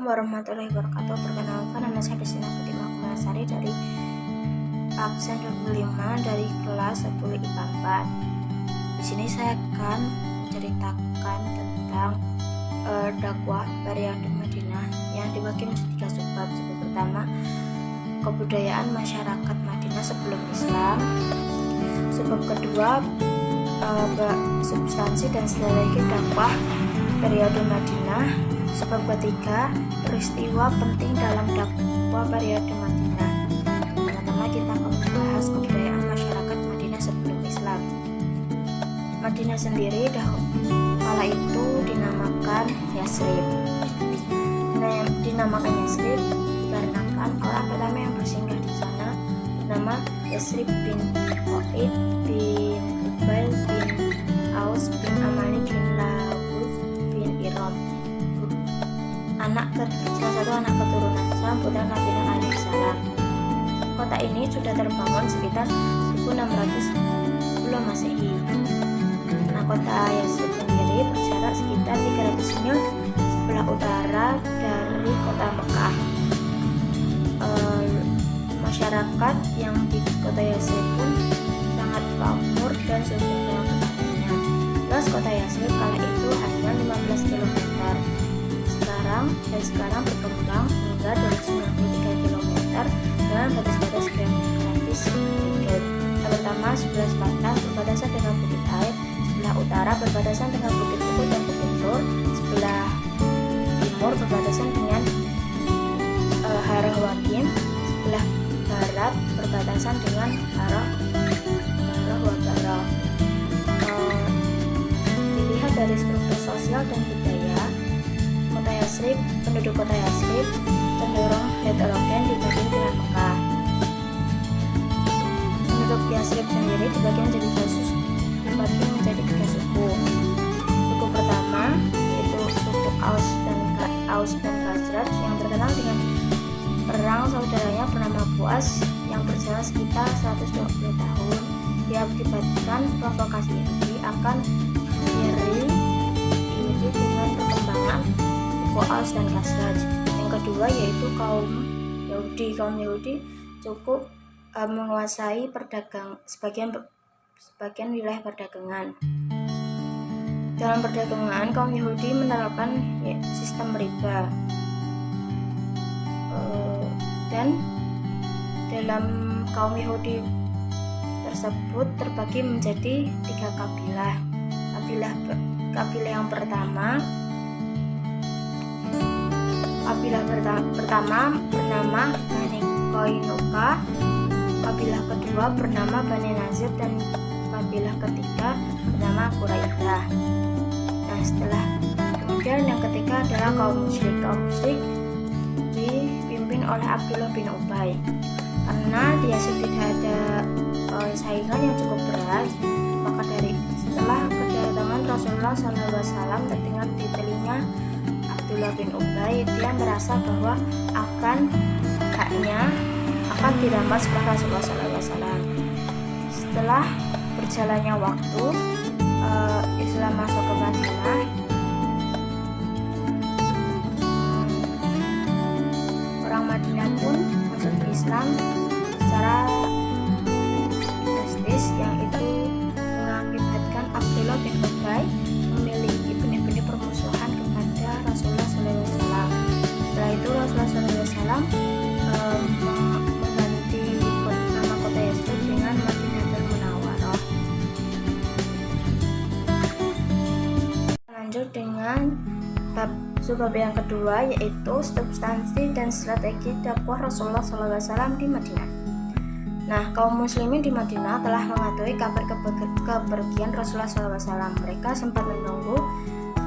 warahmatullahi wabarakatuh. Perkenalkan, nama saya Destina Fatimah Kumalasari dari absen 25 dari kelas 10 IPA 4. Di sini saya akan menceritakan tentang dakwah periode Madinah yang dibagi menjadi 3 subbab. Subbab pertama, kebudayaan masyarakat Madinah sebelum Islam. Subbab kedua, substansi dan strategi dakwah periode Madinah. Subbab ketiga, peristiwa penting dalam dakwah periode Madinah. Pertama kita akan membahas kebudayaan masyarakat Madinah sebelum Islam. Madinah sendiri kala itu dinamakan Yasrib. Dinamakan Yasrib dikarenakan orang pertama yang bersinggah di sana bernama Yasrib bin Qaid bin Ubail bin Aus bin Amalik bin Lahus bin Iram, salah satu anak keturunan Sam, putra Nabi Nuh alaihissalam. Kota ini sudah terbangun sekitar 1600 sebelum Masehi. Nah, kota Yasrib sendiri berjarak sekitar 300 mil sebelah utara dari kota Mekah. Masyarakat yang di kota Yasrib pun sangat makmur dan subur dalam pertanian. Luas kota Yasrib kala itu hanya 15 km. Sekarang berkembang hingga 293 km dengan batas-batas geografis berikut. Pertama, sebelah selatan berbatasan dengan Bukit Aid, sebelah utara berbatasan dengan Bukit Uhud dan Bukit Nur, sebelah timur berbatasan dengan Harahwakim, sebelah barat berbatasan dengan Harahwabara. Dilihat dari struktur sosial dan budaya, penduduk kota Yasrib cenderung heterogen dibanding dengan Mekah. Penduduk Yasrib sendiri dibagi menjadi 3 suku. Suku pertama yaitu suku Aus dan Khazraj yang terkenal dengan perang saudaranya bernama Buas yang berjalan sekitar 120 tahun. Diakibatkan provokasi Yahudi akan iri dengan perkembangan Aus dan Khazraj. Yang kedua yaitu kaum Yahudi cukup menguasai sebagian wilayah perdagangan. Dalam perdagangan, kaum Yahudi menerapkan sistem riba. Dan dalam kaum Yahudi tersebut terbagi menjadi 3 kabilah. Kabilah yang pertama bernama Bani Qainuqa, kabilah kedua bernama Bani Nazir, dan kabilah ketiga bernama Quraidah. Nah, kemudian yang ketiga adalah kaum musyrik dipimpin oleh Abdullah bin Ubay. Karena dia tidak ada saingan yang cukup berat, maka setelah kedatangan Rasulullah SAW terdengar di telinga Abdullah bin Ubay, dia merasa bahwa akan dirampas oleh Rasulullah SAW. Setelah berjalannya waktu, Islam masuk ke Madinah. Orang Madinah pun masuk ke Islam secara drastis, yang itu mengakibatkan Abdullah bin Ubay memiliki benih-benih permusuhan kepada Rasulullah SAW. Setelah itu Rasulullah SAW mengganti nama kota Yasrib dengan Madinatul Munawwarah. Lanjut dengan subbab yang kedua yaitu substansi dan strategi dakwah Rasulullah SAW di Madinah. Nah, kaum muslimin di Madinah telah mengetahui kabar kepergian Rasulullah SAW. Mereka sempat menunggu,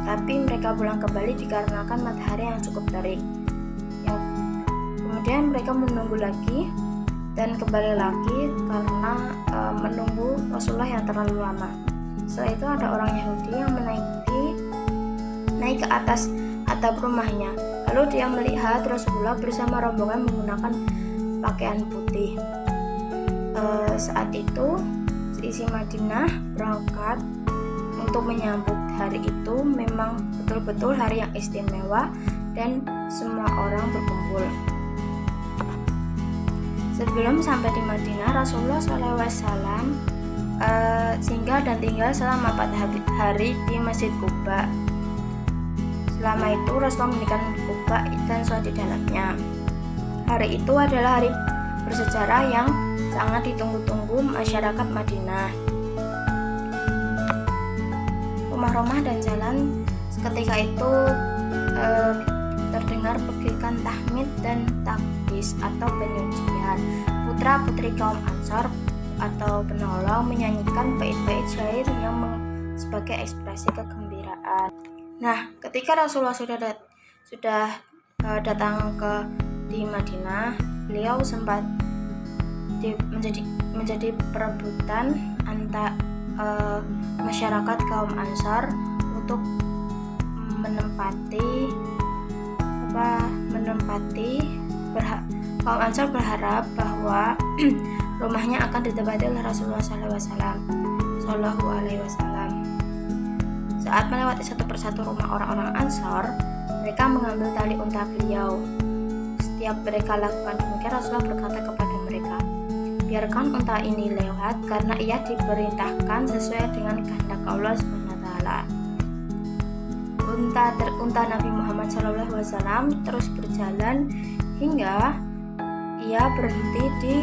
tapi mereka pulang kembali dikarenakan matahari yang cukup terik. Kemudian mereka menunggu lagi dan kembali lagi karena menunggu Rasulullah yang terlalu lama. Setelah itu ada orang Yahudi yang naik ke atas atap rumahnya. Lalu dia melihat Rasulullah bersama rombongan menggunakan pakaian putih. Saat itu seisi Madinah berangkat untuk menyambut hari itu. Memang betul-betul hari yang istimewa dan semua orang berkumpul. Sebelum sampai di Madinah, Rasulullah SAW singgah dan tinggal selama 4 hari di Masjid Quba. Selama itu Rasulullah mendirikan Quba dan sholat di dalamnya. Hari itu adalah hari bersejarah yang sangat ditunggu-tunggu masyarakat Madinah. Rumah-rumah dan jalan seketika itu terdengar pekikan tahmid dan takbis atau penyucian. Putra-putri kaum Ansor atau penolong menyanyikan bait-bait syair yang sebagai ekspresi kegembiraan. Nah, ketika Rasulullah sudah datang di Madinah, beliau sempat menjadi perebutan antara masyarakat kaum Ansar untuk kaum Ansar berharap bahwa rumahnya akan ditempati oleh Rasulullah Shallallahu Alaihi Wasallam. Saat melewati satu persatu rumah orang-orang Ansar, mereka mengambil tali unta beliau. Setiap mereka lakukan demikian, Rasulullah berkata kepada mereka, biarkan unta ini lewat karena ia diperintahkan sesuai dengan kehendak Allah SWT. Unta Nabi Muhammad SAW terus berjalan hingga ia berhenti di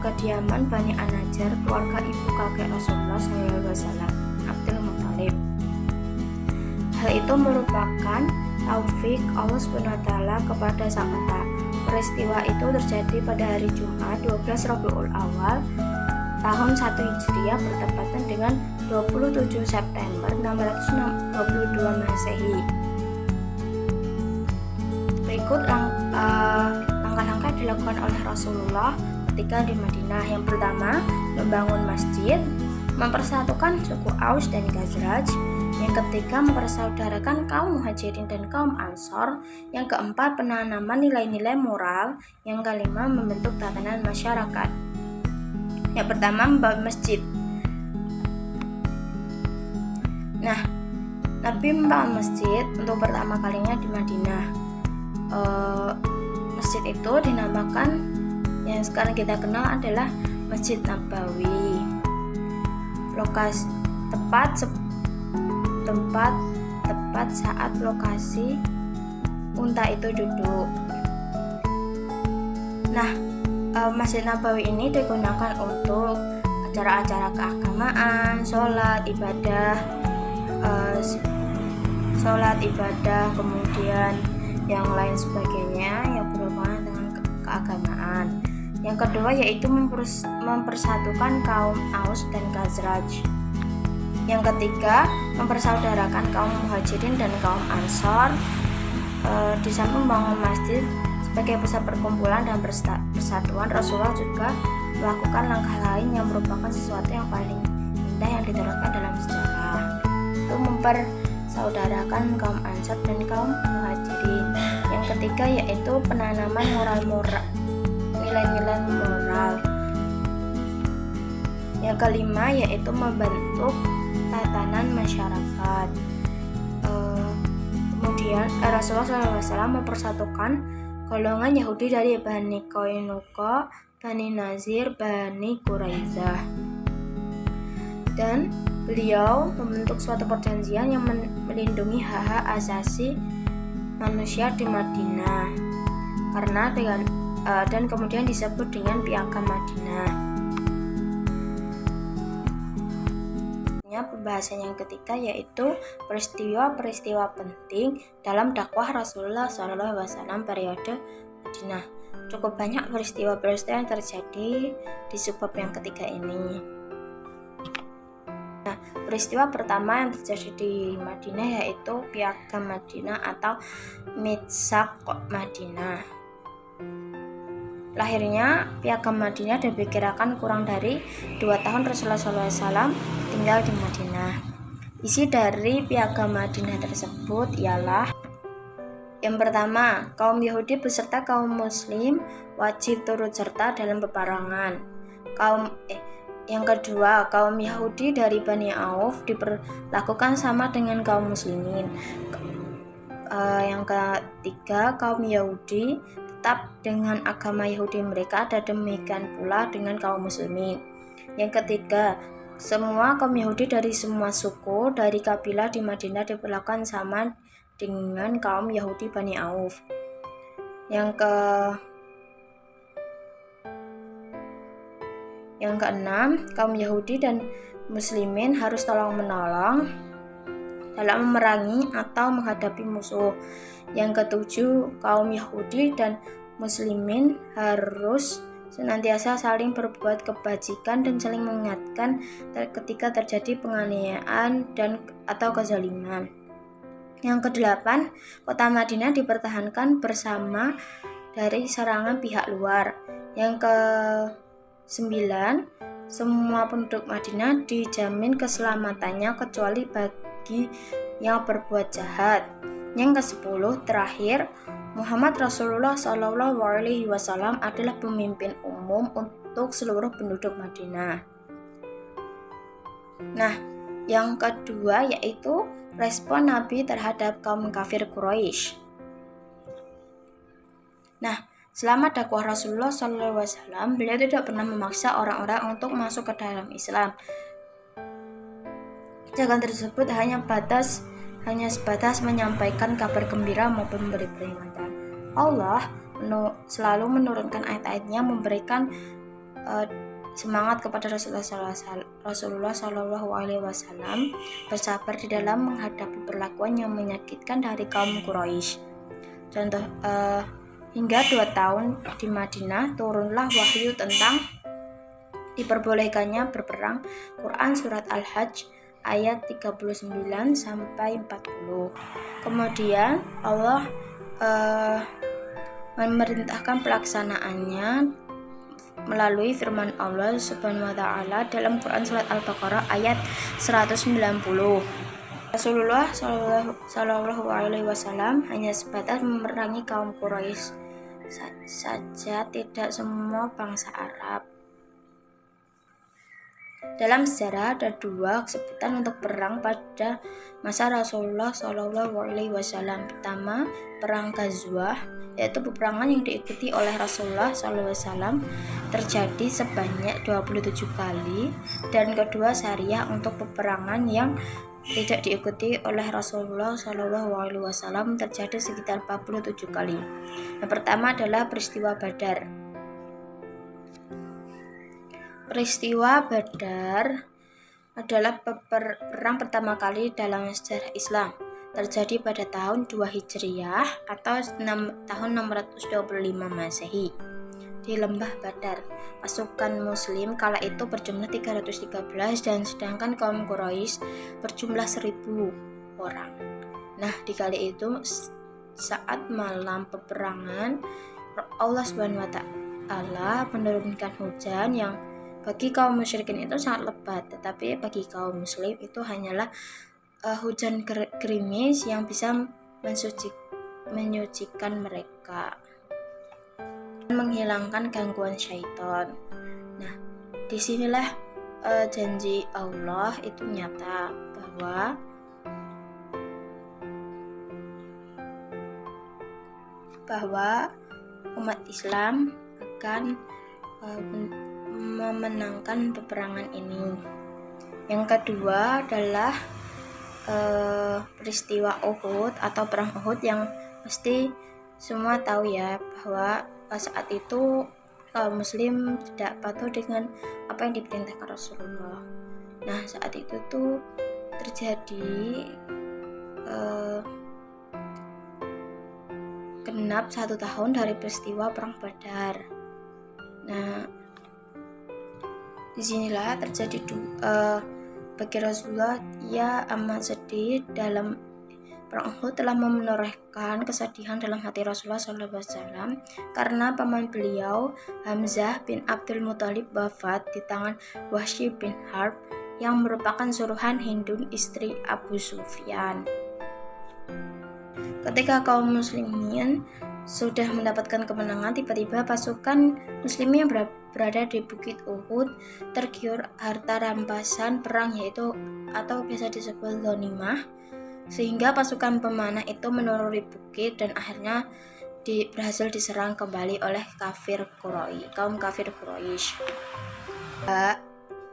kediaman Bani An-Najjar, keluarga ibu kakek Rasulullah SAW, Abdul Muthalib. Hal itu merupakan taufik Allah SWT kepada sang unta. Peristiwa itu terjadi pada hari Jumat 12 Rabiul Awal tahun 1 Hijriah bertepatan dengan 27 September 622 Masehi. Berikut langkah-langkah dilakukan oleh Rasulullah ketika di Madinah. Yang pertama, membangun masjid, mempersatukan suku Aus dan Khazraj. Yang ketiga, mempersaudarakan kaum Muhajirin dan kaum Ansor. Yang keempat, penanaman nilai-nilai moral. Yang kelima, membentuk tatanan masyarakat. Yang pertama, membangun masjid. Nah, Nabi membangun masjid untuk pertama kalinya di Madinah. Masjid itu dinamakan yang sekarang kita kenal adalah Masjid Nabawi. Lokasi tepat saat lokasi unta itu duduk. Nah, Masjid Nabawi ini digunakan untuk acara-acara keagamaan, sholat ibadah, kemudian yang lain sebagainya yang berhubungan dengan keagamaan. Yang kedua yaitu mempersatukan kaum Aus dan Khazraj. Yang ketiga, mempersaudarakan kaum Muhajirin dan kaum Ansor. Di samping membangun masjid sebagai pusat perkumpulan dan persatuan, Rasulullah juga melakukan langkah lain yang merupakan sesuatu yang paling indah yang diterapkan dalam sejarah, itu mempersaudarakan kaum Ansor dan kaum Muhajirin. Yang ketiga yaitu penanaman nilai-nilai moral. Yang kelima yaitu membentuk tatanan masyarakat. Kemudian Rasulullah SAW mempersatukan golongan Yahudi dari Bani Qainuqa, Bani Nazir, Bani Quraidah, dan beliau membentuk suatu perjanjian yang melindungi hak-hak asasi manusia di Madinah dan kemudian disebut dengan Piagam Madinah. Pembahasan yang ketiga yaitu peristiwa-peristiwa penting dalam dakwah Rasulullah SAW periode Madinah. Cukup banyak peristiwa-peristiwa yang terjadi di subbab yang ketiga ini. Nah, peristiwa pertama yang terjadi di Madinah yaitu Piagam Madinah atau Mitsaq Madinah. Lahirnya Piagam Madinah diperkirakan kurang dari 2 tahun Rasulullah SAW tinggal di Madinah. Isi dari Piagam Madinah tersebut ialah: yang pertama, kaum Yahudi beserta kaum Muslim wajib turut serta dalam peperangan. Yang kedua, kaum Yahudi dari Bani Auf diperlakukan sama dengan kaum Muslimin. Yang ketiga, kaum Yahudi tetap dengan agama Yahudi mereka, dan demikian pula dengan kaum muslimin. Yang ketiga, semua kaum Yahudi dari semua suku dari kabilah di Madinah diperlakukan sama dengan kaum Yahudi Bani Auf. Yang keenam, kaum Yahudi dan muslimin harus tolong-menolong dalam memerangi atau menghadapi musuh. Yang ketujuh, kaum Yahudi dan muslimin harus senantiasa saling berbuat kebajikan dan saling mengingatkan ketika terjadi penganiayaan dan atau kezaliman. Yang kedelapan, kota Madinah dipertahankan bersama dari serangan pihak luar. Yang kesembilan, semua penduduk Madinah dijamin keselamatannya kecuali bagi yang berbuat jahat. Yang ke-10, terakhir, Muhammad Rasulullah SAW adalah pemimpin umum untuk seluruh penduduk Madinah. Nah, yang kedua yaitu respon Nabi terhadap kaum kafir Quraisy. Nah, selama dakwah Rasulullah SAW, beliau tidak pernah memaksa orang-orang untuk masuk ke dalam Islam. Jangan tersebut hanya sebatas menyampaikan kabar gembira maupun memberi peringatan. Allah selalu menurunkan ayat-ayatnya memberikan semangat kepada Rasulullah SAW bersabar di dalam menghadapi perlakuan yang menyakitkan dari kaum Quraisy. Contoh, hingga 2 tahun di Madinah turunlah wahyu tentang diperbolehkannya berperang. Quran surat Al-Hajj ayat 39 sampai 40. Kemudian Allah memerintahkan pelaksanaannya melalui firman Allah Subhanahu wa taala dalam Quran surat Al-Baqarah ayat 190. Rasulullah Shallallahu alaihi wasallam hanya sebatas memerangi kaum Quraisy saja, tidak semua bangsa Arab. Dalam sejarah ada 2 sebutan untuk perang pada masa Rasulullah SAW. Pertama, perang Ghazwah, yaitu peperangan yang diikuti oleh Rasulullah SAW terjadi sebanyak 27 kali. Dan kedua, Syariah, untuk peperangan yang tidak diikuti oleh Rasulullah SAW terjadi sekitar 47 kali. Yang pertama adalah peristiwa Badar. Peristiwa Badar adalah perang pertama kali dalam sejarah Islam. Terjadi pada tahun 2 Hijriah atau tahun 625 Masehi di Lembah Badar. Pasukan Muslim kala itu berjumlah 313 dan sedangkan kaum Quraisy berjumlah 1000 orang. Nah, di kali itu saat malam peperangan, Allah Subhanahu wa taala menurunkan hujan yang bagi kaum musyrikin itu sangat lebat, tetapi bagi kaum muslim itu hanyalah hujan gerimis yang bisa menyucikan mereka, menghilangkan gangguan syaitan. Nah, disinilah janji Allah itu nyata bahwa umat Islam akan memenangkan peperangan ini. Yang kedua adalah peristiwa Uhud atau perang Uhud yang pasti semua tahu ya, bahwa saat itu kaum muslim tidak patuh dengan apa yang diperintahkan Rasulullah. Nah, saat itu tuh terjadi genap 1 tahun dari peristiwa perang Badar. Nah, disinilah terjadi bagi Rasulullah, ia amat sedih dalam perang Uhud telah menorehkan kesedihan dalam hati Rasulullah SAW karena paman beliau Hamzah bin Abdul Muthalib wafat di tangan Wahsy bin Harb yang merupakan suruhan Hindun istri Abu Sufyan. Ketika kaum muslimin sudah mendapatkan kemenangan, tiba-tiba pasukan muslimin yang berada di Bukit Uhud tergiur harta rampasan perang, yaitu atau biasa disebut ghanimah. sehingga pasukan pemanah itu menuruni bukit dan akhirnya berhasil diserang kembali oleh kaum kafir Quraisy.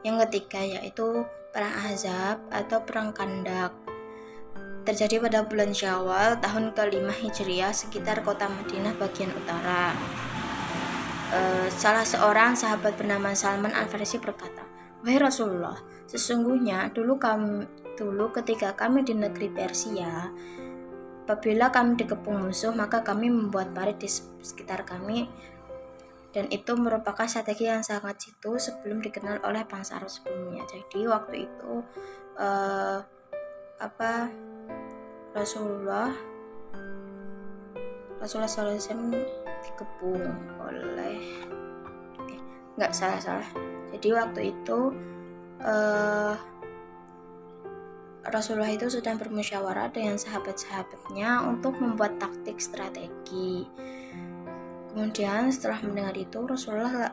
Yang ketiga yaitu perang Ahzab atau perang Khandaq. Terjadi pada bulan Syawal tahun ke-5 Hijriah sekitar kota Madinah bagian utara. Salah seorang sahabat bernama Salman Al-Farisi berkata, "Wahai Rasulullah, sesungguhnya dulu ketika kami di negeri Persia, apabila kami dikepung musuh, maka kami membuat parit di sekitar kami, dan itu merupakan strategi yang sangat jitu sebelum dikenal oleh bangsa Arab sebelumnya." Jadi waktu itu Rasulullah SAW dikepung oleh salah. Jadi waktu itu Rasulullah itu sedang bermusyawarah dengan sahabat-sahabatnya untuk membuat taktik strategi. Kemudian setelah mendengar itu, Rasulullah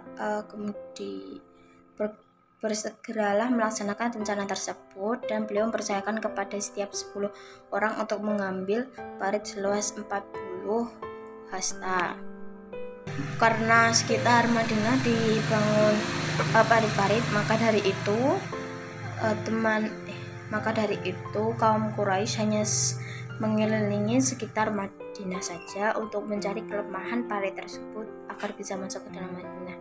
bersegeralah melaksanakan rencana tersebut, dan beliau mempercayakan kepada setiap 10 orang untuk mengambil parit seluas 40 hasta. Karena sekitar Madinah dibangun parit-parit, maka dari itu kaum Quraisy hanya mengelilingi sekitar Madinah saja untuk mencari kelemahan parit tersebut agar bisa masuk ke dalam Madinah.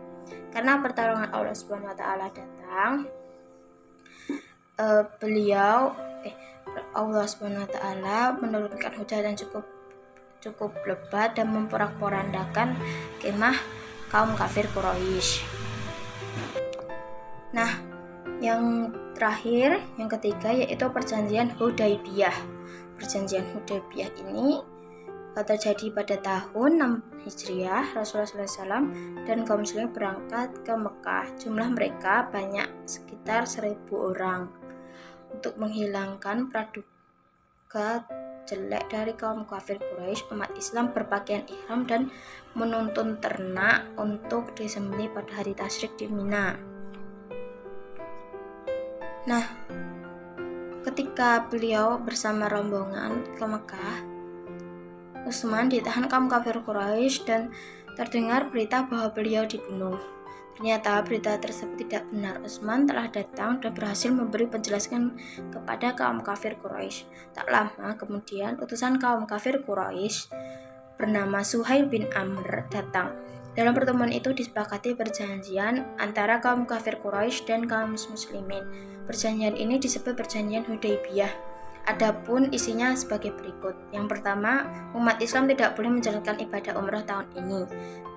Karena pertolongan Allah Subhanahu wa taala datang, Allah Subhanahu wa taala menurunkan hujan yang cukup lebat dan memporak-porandakan kemah kaum kafir Quraisy. Nah, yang terakhir, yang ketiga yaitu perjanjian Hudaybiyah. Perjanjian Hudaybiyah ini terjadi pada tahun 6 Hijriah. Rasulullah SAW dan kaum muslimin berangkat ke Mekah. Jumlah mereka banyak, sekitar 1000 orang, untuk menghilangkan praduga jelek dari kaum kafir Quraisy. Umat Islam berpakaian ihram dan menuntun ternak untuk disembelih pada hari tasyrik di Mina. Nah, ketika beliau bersama rombongan ke Mekah, Utsman ditahan kaum kafir Quraisy dan terdengar berita bahwa beliau dibunuh. Ternyata berita tersebut tidak benar. Utsman telah datang dan berhasil memberi penjelasan kepada kaum kafir Quraisy. Tak lama kemudian, utusan kaum kafir Quraisy bernama Suhail bin Amr datang. Dalam pertemuan itu disepakati perjanjian antara kaum kafir Quraisy dan kaum muslimin. Perjanjian ini disebut perjanjian Hudaybiyah. Adapun isinya sebagai berikut. Yang pertama, umat Islam tidak boleh menjalankan ibadah umrah tahun ini.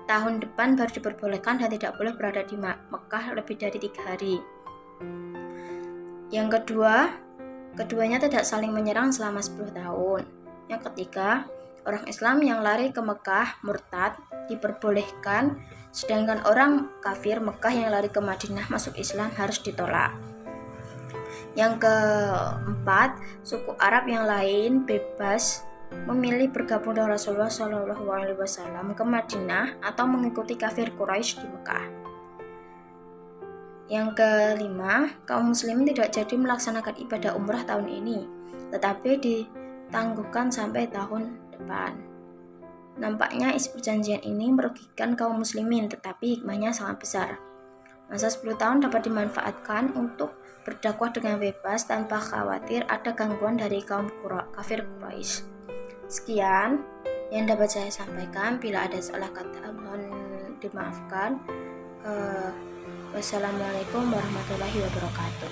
Tahun depan baru diperbolehkan dan tidak boleh berada di Mekah lebih dari 3 hari. Yang kedua, keduanya tidak saling menyerang selama 10 tahun. Yang ketiga, orang Islam yang lari ke Mekah murtad diperbolehkan, sedangkan orang kafir Mekah yang lari ke Madinah masuk Islam harus ditolak. Yang keempat, suku Arab yang lain bebas memilih bergabung dengan Rasulullah SAW ke Madinah atau mengikuti kafir Quraisy di Mekah. Yang kelima, kaum muslimin tidak jadi melaksanakan ibadah umrah tahun ini, tetapi ditangguhkan sampai tahun depan. Nampaknya isi perjanjian ini merugikan kaum muslimin, tetapi hikmahnya sangat besar. Masa 10 tahun dapat dimanfaatkan untuk berdakwah dengan bebas tanpa khawatir ada gangguan dari kaum kafir Quraisy. Sekian yang dapat saya sampaikan. Bila ada salah kata, mohon dimaafkan. Wassalamualaikum warahmatullahi wabarakatuh.